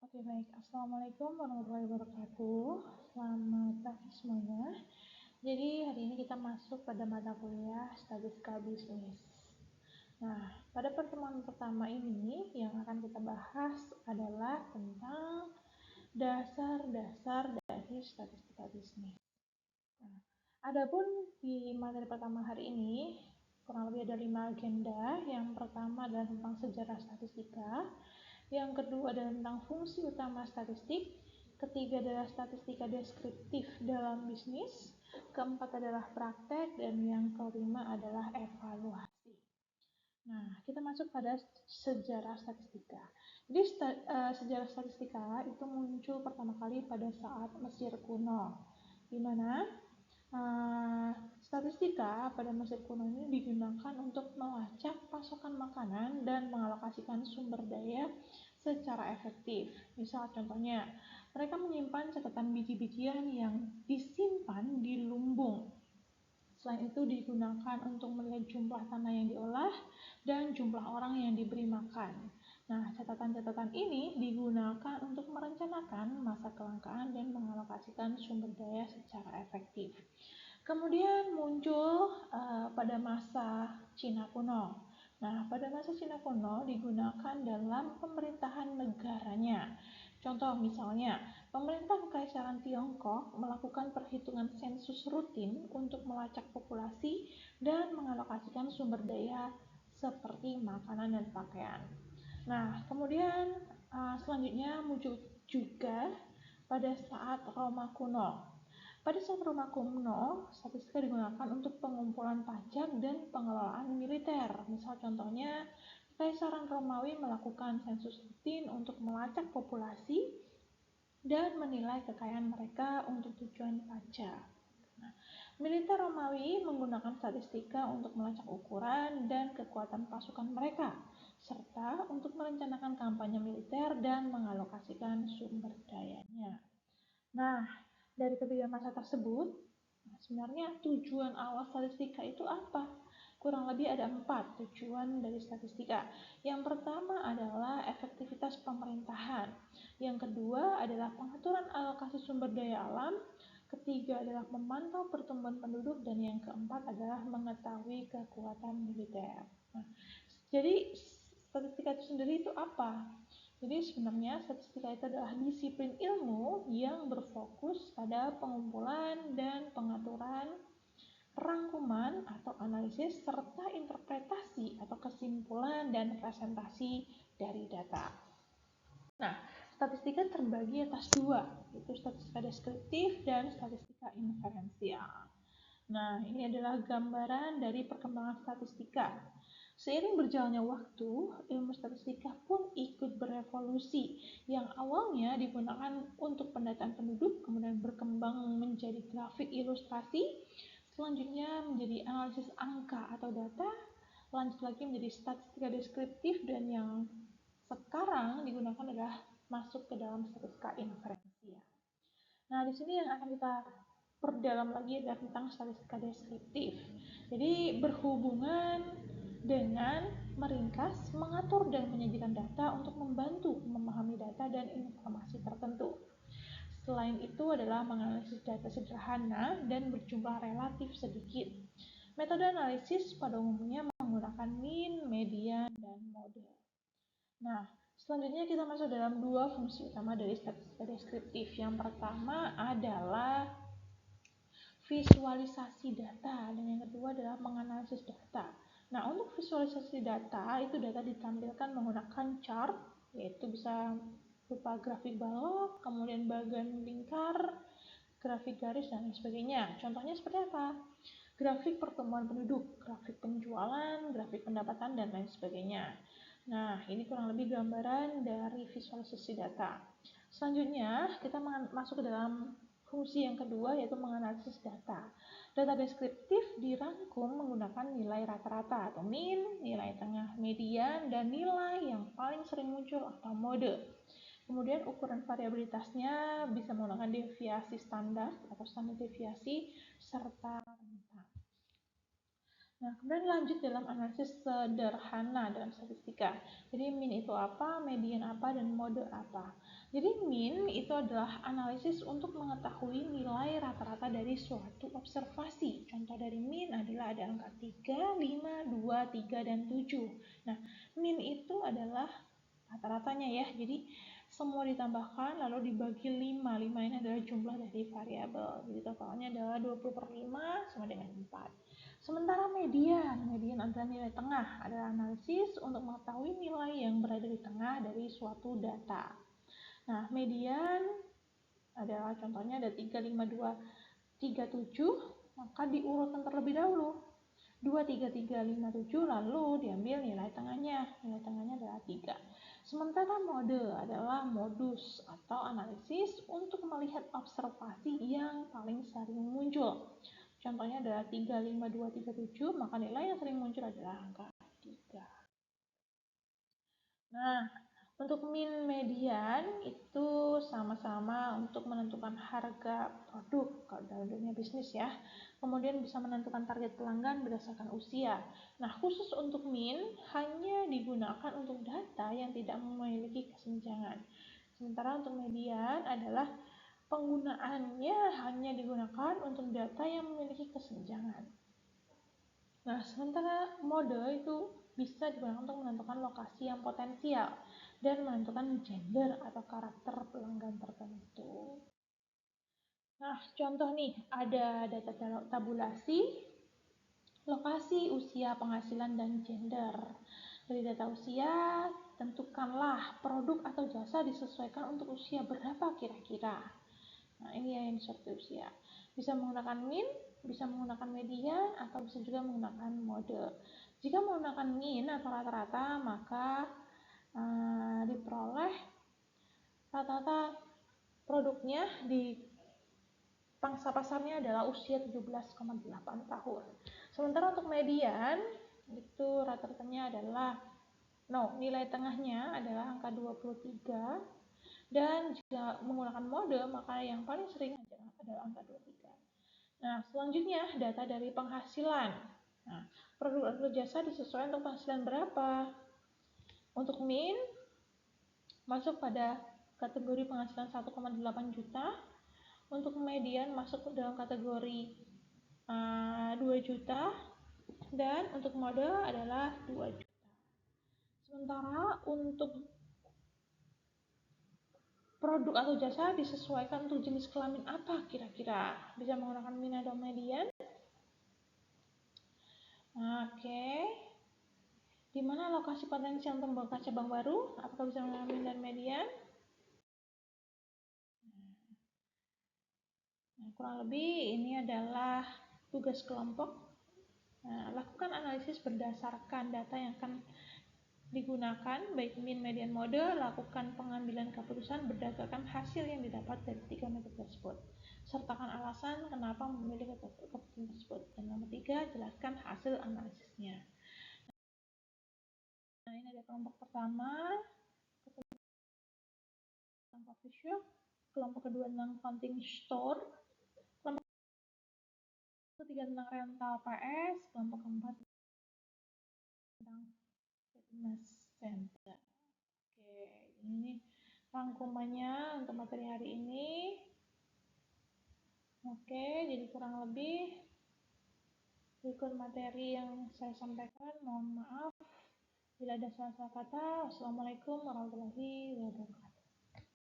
Oke, baik. Assalamualaikum warahmatullahi wabarakatuh. Selamat pagi semuanya. Jadi hari ini kita masuk pada mata kuliah Statistika Bisnis. Nah, pada pertemuan pertama ini yang akan kita bahas adalah tentang dasar-dasar dari statistika bisnis. Nah, adapun di materi pertama hari ini kurang lebih ada 5 agenda. Yang pertama adalah tentang sejarah statistika. Yang kedua adalah tentang fungsi utama statistik. Ketiga adalah statistika deskriptif dalam bisnis. Keempat adalah praktek. Dan yang kelima adalah evaluasi. Nah, kita masuk pada sejarah statistika. Jadi sejarah statistika itu muncul pertama kali pada saat Mesir kuno, di mana statistika pada Mesir kuno ini digunakan untuk melacak pasokan makanan dan mengalokasikan sumber daya secara efektif. Misal contohnya, mereka menyimpan catatan biji-bijian yang disimpan di lumbung. Selain itu digunakan untuk melihat jumlah tanah yang diolah dan jumlah orang yang diberi makan. Nah, catatan-catatan ini digunakan untuk merencanakan masa kelangkaan dan mengalokasikan sumber daya secara efektif. Kemudian muncul pada masa Cina kuno. Nah, pada masa Cina kuno digunakan dalam pemerintahan negaranya. Contoh misalnya, pemerintah Kekaisaran Tiongkok melakukan perhitungan sensus rutin untuk melacak populasi dan mengalokasikan sumber daya seperti makanan dan pakaian. Nah, kemudian selanjutnya muncul juga pada saat Roma kuno. Pada saat Roma kuno, statistika digunakan untuk pengumpulan pajak dan pengelolaan militer. Misal contohnya, Kekaisaran Romawi melakukan sensus rutin untuk melacak populasi dan menilai kekayaan mereka untuk tujuan pajak. Nah, militer Romawi menggunakan statistika untuk melacak ukuran dan kekuatan pasukan mereka, serta untuk merencanakan kampanye militer dan mengalokasikan sumber dayanya. Nah, dari ketiga masa tersebut, sebenarnya tujuan awal statistika itu apa? Kurang lebih ada 4 tujuan dari statistika. Yang pertama adalah efektivitas pemerintahan. Yang kedua adalah pengaturan alokasi sumber daya alam. Ketiga adalah memantau pertumbuhan penduduk. Dan yang keempat adalah mengetahui kekuatan militer. Nah, jadi statistika itu sendiri itu apa? Jadi sebenarnya statistika itu adalah disiplin ilmu yang berfokus pada pengumpulan dan pengaturan, rangkuman atau analisis, serta interpretasi atau kesimpulan dan presentasi dari data. Nah, statistika terbagi atas 2, yaitu statistika deskriptif dan statistika inferensial. Nah, ini adalah gambaran dari perkembangan statistika. Seiring berjalannya waktu, ilmu statistika pun ikut berevolusi. Yang awalnya digunakan untuk pendataan penduduk, kemudian berkembang menjadi grafik ilustrasi, selanjutnya menjadi analisis angka atau data, lanjut lagi menjadi statistika deskriptif, dan yang sekarang digunakan adalah masuk ke dalam statistika inferensial. Nah, di sini yang akan kita perdalam lagi adalah tentang statistika deskriptif. Jadi berhubungan dengan meringkas, mengatur, dan menyajikan data untuk membantu memahami data dan informasi tertentu. Selain itu adalah menganalisis data sederhana dan berjumlah relatif sedikit. Metode analisis pada umumnya menggunakan mean, median, dan mode. Nah, selanjutnya kita masuk dalam 2 fungsi utama dari statistika deskriptif. Yang pertama adalah visualisasi data, dan yang kedua adalah menganalisis data. Nah, untuk visualisasi data, itu data ditampilkan menggunakan chart, yaitu bisa berupa grafik balok, kemudian bagan lingkar, grafik garis, dan lain sebagainya. Contohnya seperti apa? Grafik pertumbuhan penduduk, grafik penjualan, grafik pendapatan, dan lain sebagainya. Nah, ini kurang lebih gambaran dari visualisasi data. Selanjutnya, kita masuk ke dalam fungsi yang kedua, yaitu menganalisis data. Data deskriptif dirangkum menggunakan nilai rata-rata atau mean, nilai tengah median, dan nilai yang paling sering muncul atau mode. Kemudian ukuran variabilitasnya bisa menggunakan deviasi standar atau standar deviasi serta rentang. Nah, kemudian lanjut dalam analisis sederhana dalam statistika. Jadi mean itu apa, median apa, dan mode apa. Jadi mean itu adalah analisis untuk mengetahui nilai rata-rata dari suatu observasi. Contoh dari mean adalah ada angka 3, 5, 2, 3, dan 7. Nah, mean itu adalah rata-ratanya ya. Jadi semua ditambahkan lalu dibagi 5. 5 ini adalah jumlah dari variabel. Jadi totalnya adalah 20 per 5 sama dengan 4. Sementara median adalah nilai tengah, adalah analisis untuk mengetahui nilai yang berada di tengah dari suatu data. Nah, median adalah contohnya ada 3, 5, 2, 3, 7, maka diurutkan terlebih dahulu. 2, 3, 3, 5, 7, lalu diambil nilai tengahnya. Nilai tengahnya adalah 3. Sementara mode adalah modus atau analisis untuk melihat observasi yang paling sering muncul. Contohnya adalah 3, 5, 2, 3, 7, maka nilai yang sering muncul adalah angka 3. Nah, untuk mean median itu sama-sama untuk menentukan harga produk kalau dalam dunia bisnis ya. Kemudian bisa menentukan target pelanggan berdasarkan usia. Nah, khusus untuk mean hanya digunakan untuk data yang tidak memiliki kesenjangan. Sementara untuk median adalah penggunaannya hanya digunakan untuk data yang memiliki kesenjangan. Nah, sementara mode itu bisa digunakan untuk menentukan lokasi yang potensial dan menentukan gender atau karakter pelanggan tertentu. Nah, contoh nih, ada data tabulasi, lokasi, usia, penghasilan, dan gender. Dari data usia, tentukanlah produk atau jasa disesuaikan untuk usia berapa kira-kira. Nah, ini yang seperti usia. Bisa menggunakan mean, bisa menggunakan median, atau bisa juga menggunakan mode. Jika menggunakan mean atau rata-rata, maka diperoleh rata-rata produknya di pangsa pasarnya adalah usia 17,8 tahun. Sementara untuk median, itu rata-ratanya adalah nilai tengahnya adalah angka 23. Dan jika menggunakan mode, maka yang paling sering adalah angka 23. Nah, selanjutnya data dari penghasilan. Nah, produk atau jasa disesuaikan untuk penghasilan berapa? Untuk mean, masuk pada kategori penghasilan 1,8 juta. Untuk median masuk ke dalam kategori 2 juta. Dan untuk mode adalah 2 juta. Sementara untuk produk atau jasa disesuaikan untuk jenis kelamin apa kira-kira? Bisa menggunakan mean atau median? Oke. Di mana lokasi potensial untuk membuka cabang baru? Apakah bisa menggunakan mean dan median? Nah, kurang lebih ini adalah tugas kelompok. Nah, lakukan analisis berdasarkan data yang akan digunakan, baik mean, median, mode. Lakukan pengambilan keputusan berdasarkan hasil yang didapat dari 3 metode tersebut. Sertakan alasan kenapa memilih keputusan tersebut. Dan nomor 3, jelaskan hasil analisisnya. Nah, ini ada kelompok pertama, tentang coffee shop, kelompok kedua tentang counting store, kelompok ketiga tentang rental PS, kelompok keempat tentang fitness center. Oke, ini rangkumannya untuk materi hari ini. Oke, jadi kurang lebih berikut materi yang saya sampaikan. Mohon maaf bila ada salah-salah kata. Wassalamualaikum warahmatullahi wabarakatuh.